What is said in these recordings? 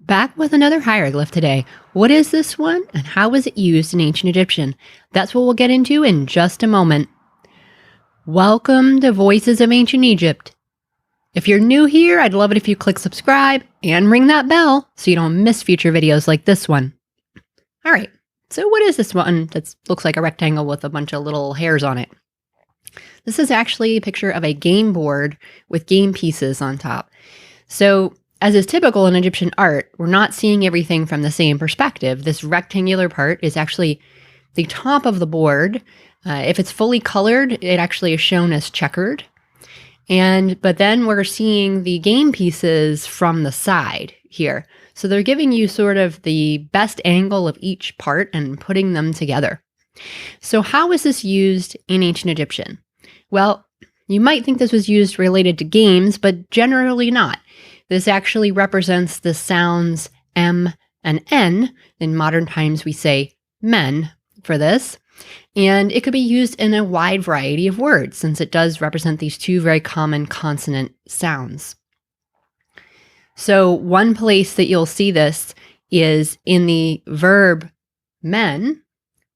Back with another hieroglyph today. What is this one and how was it used in ancient Egyptian? That's what we'll get into in just a moment. Welcome to Voices of Ancient Egypt. If you're new here, I'd love it if you click subscribe and ring that bell so you don't miss future videos like this one. All right, so what is this one that looks like a rectangle with a bunch of little hairs on it? This is actually a picture of a game board with game pieces on top. So as is typical in Egyptian art, we're not seeing everything from the same perspective. This rectangular part is actually the top of the board. If it's fully colored, it actually is shown as checkered. But then we're seeing the game pieces from the side here. So they're giving you sort of the best angle of each part and putting them together. So how is this used in ancient Egyptian? Well, you might think this was used related to games, but generally not. This actually represents the sounds M and N. In modern times, we say men for this. And it could be used in a wide variety of words, since it does represent these two very common consonant sounds. So one place that you'll see this is in the verb men,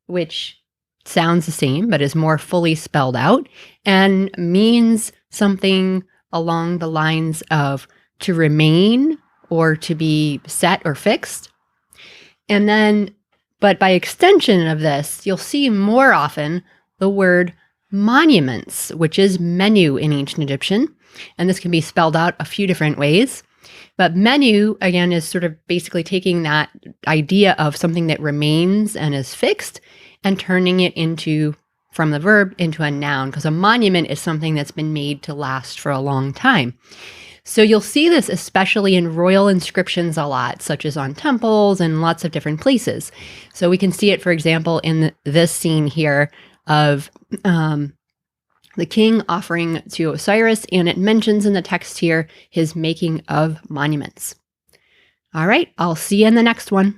which sounds the same, but is more fully spelled out and means something along the lines of to remain or to be set or fixed. But by extension of this, you'll see more often the word monuments, which is menu in ancient Egyptian. And this can be spelled out a few different ways. But menu, again, is sort of basically taking that idea of something that remains and is fixed and turning it from the verb into a noun, because a monument is something that's been made to last for a long time. So you'll see this especially in royal inscriptions a lot, such as on temples and lots of different places. So we can see it, for example, in this scene here of the king offering to Osiris, and it mentions in the text here his making of monuments. All right, I'll see you in the next one.